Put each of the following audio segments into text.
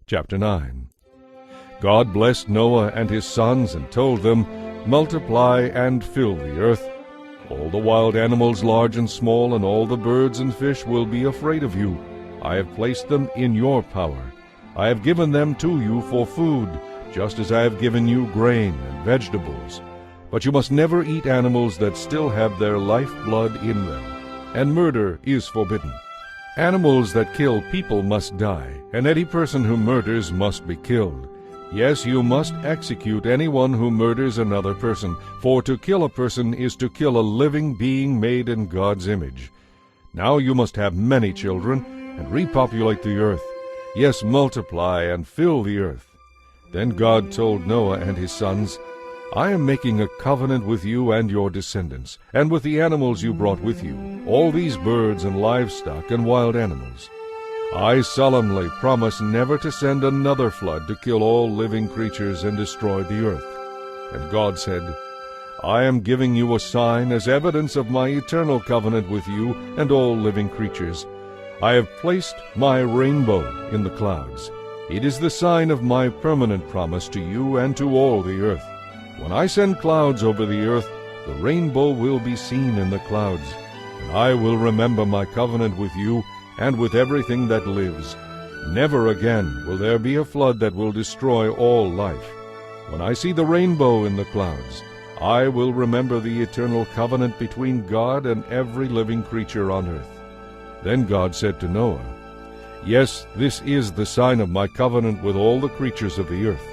Chapter 9. God blessed Noah and his sons and told them, "Multiply and fill the earth. All the wild animals, large and small, and all the birds and fish will be afraid of you. I have placed them in your power. I have given them to you for food, just as I have given you grain and vegetables. But you must never eat animals that still have their lifeblood in them, and murder is forbidden. Animals that kill people must die, and any person who murders must be killed. Yes, you must execute anyone who murders another person, for to kill a person is to kill a living being made in God's image. Now you must have many children, and repopulate the earth. Yes, multiply and fill the earth." Then God told Noah and his sons, "I am making a covenant with you and your descendants, and with the animals you brought with you, all these birds and livestock and wild animals. I solemnly promise never to send another flood to kill all living creatures and destroy the earth." And God said, "I am giving you a sign as evidence of my eternal covenant with you and all living creatures. I have placed my rainbow in the clouds. It is the sign of my permanent promise to you and to all the earth. When I send clouds over the earth, the rainbow will be seen in the clouds, and I will remember my covenant with you and with everything that lives. Never again will there be a flood that will destroy all life. When I see the rainbow in the clouds, I will remember the eternal covenant between God and every living creature on earth." Then God said to Noah, "Yes, this is the sign of my covenant with all the creatures of the earth."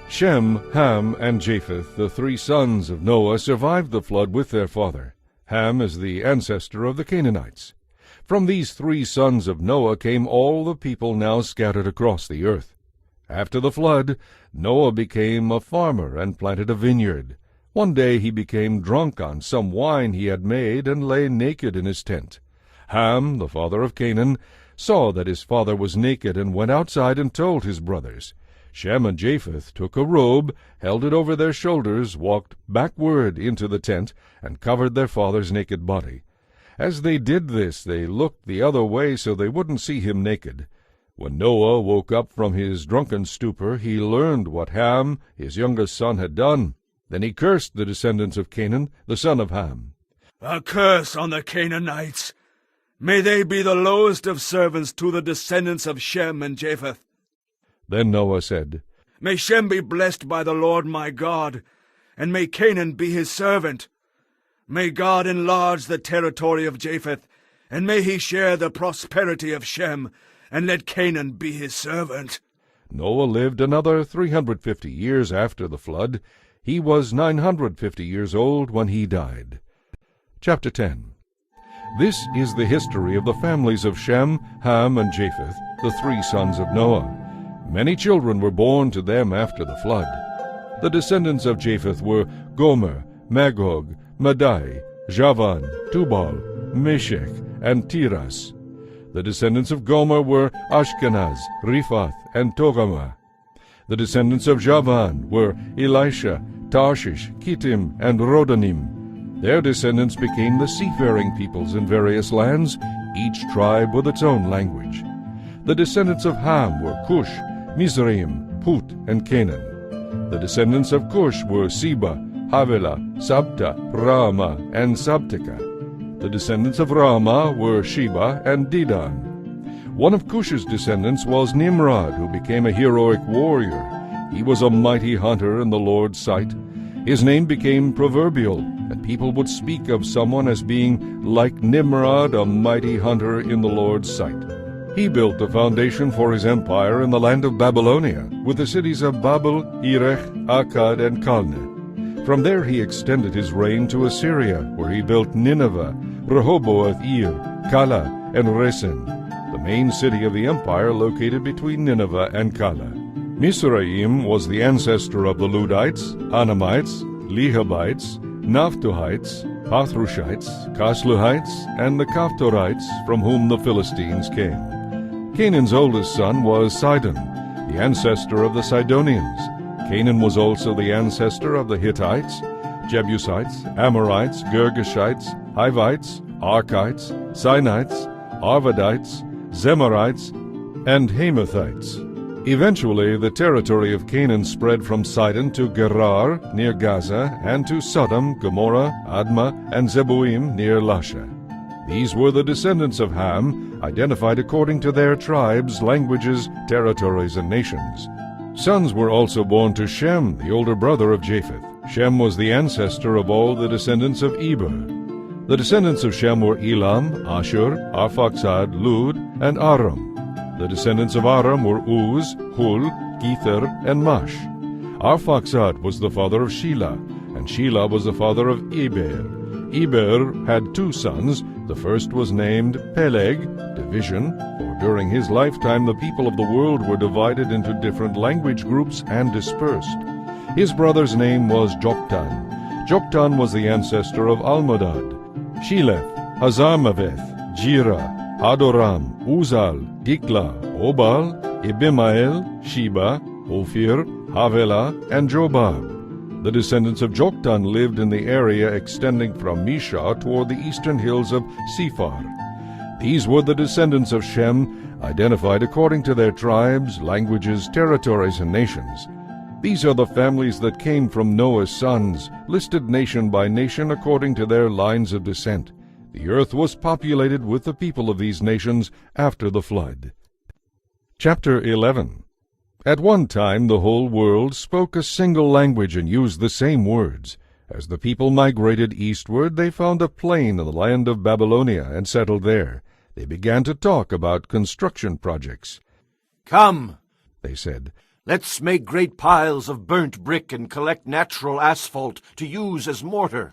Shem, Ham, and Japheth, the three sons of Noah, survived the flood with their father. Ham is the ancestor of the Canaanites. From these three sons of Noah came all the people now scattered across the earth. After the flood, Noah became a farmer and planted a vineyard. One day he became drunk on some wine he had made and lay naked in his tent. Ham, the father of Canaan, saw that his father was naked and went outside and told his brothers. Shem and Japheth took a robe, held it over their shoulders, walked backward into the tent, and covered their father's naked body. As they did this, they looked the other way so they wouldn't see him naked. When Noah woke up from his drunken stupor, he learned what Ham, his youngest son, had done. Then he cursed the descendants of Canaan, the son of Ham. "A curse on the Canaanites! May they be the lowest of servants to the descendants of Shem and Japheth." Then Noah said, "May Shem be blessed by the Lord my God, and may Canaan be his servant. May God enlarge the territory of Japheth, and may he share the prosperity of Shem, and let Canaan be his servant." Noah lived another 350 years after the flood. He was 950 years old when he died. Chapter 10. This is the history of the families of Shem, Ham, and Japheth, the three sons of Noah. Many children were born to them after the flood. The descendants of Japheth were Gomer, Magog, Madai, Javan, Tubal, Meshech, and Tiras. The descendants of Gomer were Ashkenaz, Riphath, and Togarmah. The descendants of Javan were Elisha, Tarshish, Kittim, and Rodanim. Their descendants became the seafaring peoples in various lands, each tribe with its own language. The descendants of Ham were Cush, Mizraim, Put, and Canaan. The descendants of Cush were Seba, Havilah, Sabta, Raamah, and Sabteka. The descendants of Raamah were Sheba and Dedan. One of Cush's descendants was Nimrod, who became a heroic warrior. He was a mighty hunter in the Lord's sight. His name became proverbial, and people would speak of someone as being like Nimrod, a mighty hunter in the Lord's sight. He built the foundation for his empire in the land of Babylonia, with the cities of Babel, Erech, Akkad, and Calneh. From there he extended his reign to Assyria, where he built Nineveh, Rehoboth-ir, Calah, and Resen, the main city of the empire located between Nineveh and Calah. Mizraim was the ancestor of the Ludites, Anamites, Lehabites, Naphtuhites, Pathrushites, Casluhites, and the Caphtorites, from whom the Philistines came. Canaan's oldest son was Sidon, the ancestor of the Sidonians. Canaan was also the ancestor of the Hittites, Jebusites, Amorites, Girgashites, Hivites, Arkites, Sinites, Arvadites, Zemarites, and Hamathites. Eventually, the territory of Canaan spread from Sidon to Gerar near Gaza, and to Sodom, Gomorrah, Admah, and Zeboim near Lasha. These were the descendants of Ham, identified according to their tribes, languages, territories, and nations. Sons were also born to Shem, the older brother of Japheth. Shem was the ancestor of all the descendants of Eber. The descendants of Shem were Elam, Ashur, Arphaxad, Lud, and Aram. The descendants of Aram were Uz, Hul, Gether, and Mash. Arphaxad was the father of Shelah, and Shelah was the father of Eber. Eber had 2 sons. The first was named Peleg, division, for during his lifetime the people of the world were divided into different language groups and dispersed. His brother's name was Joktan. Joktan was the ancestor of Almodad, Sheleth, Hazarmaveth, Jirah, Hadoram, Uzal, Dikla, Obal, Abimael, Sheba, Ophir, Havilah, and Jobab. The descendants of Joktan lived in the area extending from Misha toward the eastern hills of Sephar. These were the descendants of Shem, identified according to their tribes, languages, territories, and nations. These are the families that came from Noah's sons, listed nation by nation according to their lines of descent. The earth was populated with the people of these nations after the flood. Chapter 11. At one time the whole world spoke a single language and used the same words. As the people migrated eastward, they found a plain in the land of Babylonia and settled there. They began to talk about construction projects. "Come," they said, "let's make great piles of burnt brick and collect natural asphalt to use as mortar.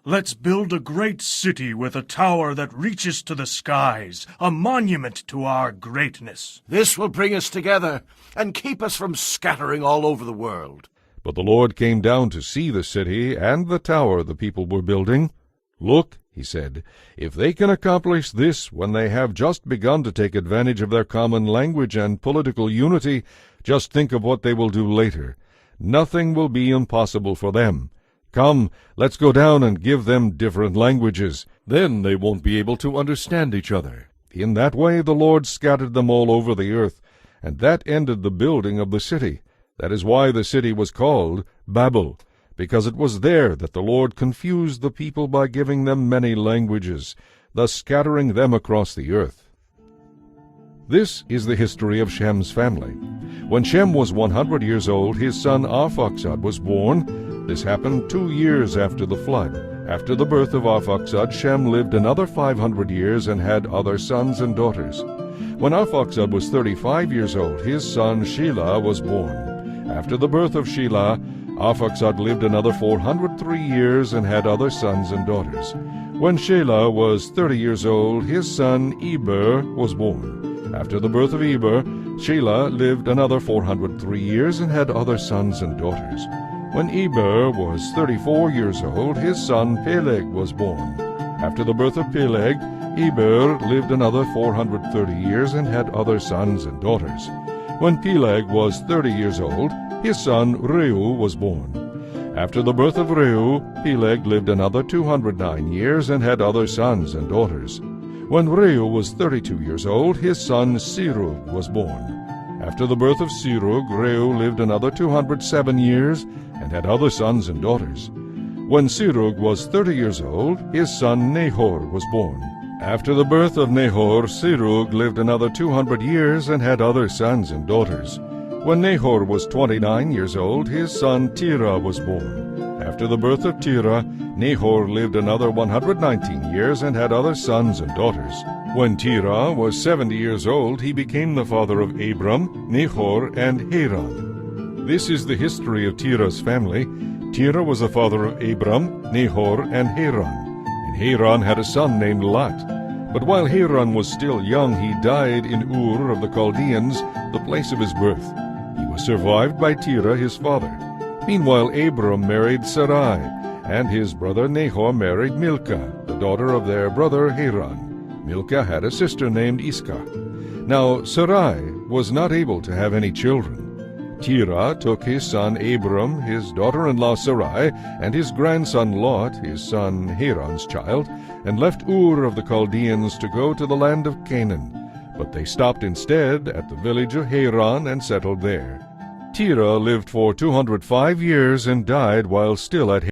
Let's build a great city with a tower that reaches to the skies, a monument to our greatness. This will bring us together and keep us from scattering all over the world." But the Lord came down to see the city and the tower the people were building. "Look," he said, "if they can accomplish this when they have just begun to take advantage of their common language and political unity, just think of what they will do later. Nothing will be impossible for them. Come, let's go down and give them different languages. Then they won't be able to understand each other." In that way the Lord scattered them all over the earth, and that ended the building of the city. That is why the city was called Babel, because it was there that the Lord confused the people by giving them many languages, thus scattering them across the earth. This is the history of Shem's family. When Shem was 100 years old, his son Arphaxad was born. This happened 2 years after the flood. After the birth of Arphaxad, Shem lived another 500 years and had other sons and daughters. When Arphaxad was 35 years old, his son Shelah was born. After the birth of Shelah, Arphaxad lived another 403 years and had other sons and daughters. When Shelah was 30 years old, his son Eber was born. After the birth of Eber, Shelah lived another 403 years and had other sons and daughters. When Eber was 34 years old, his son Peleg was born. After the birth of Peleg, Eber lived another 430 years and had other sons and daughters. When Peleg was 30 years old, his son Reu was born. After the birth of Reu, Peleg lived another 209 years and had other sons and daughters. When Reu was 32 years old, his son Serug was born. After the birth of Serug, Reu lived another 207 years and had other sons and daughters. When Serug was 30 years old, his son Nahor was born. After the birth of Nahor, Serug lived another 200 years and had other sons and daughters. When Nahor was 29 years old, his son Terah was born. After the birth of Terah, Nahor lived another 119 years and had other sons and daughters. When Terah was 70 years old, he became the father of Abram, Nahor, and Haran. This is the history of Terah's family. Terah was the father of Abram, Nahor, and Haran. And Haran had a son named Lot. But while Haran was still young, he died in Ur of the Chaldeans, the place of his birth. He was survived by Terah his father. Meanwhile Abram married Sarai, and his brother Nahor married Milcah, the daughter of their brother Haran. Milcah had a sister named Iscah. Now Sarai was not able to have any children. Terah took his son Abram, his daughter-in-law Sarai, and his grandson Lot, his son Haran's child, and left Ur of the Chaldeans to go to the land of Canaan. But they stopped instead at the village of Haran and settled there. Terah lived for 205 years and died while still at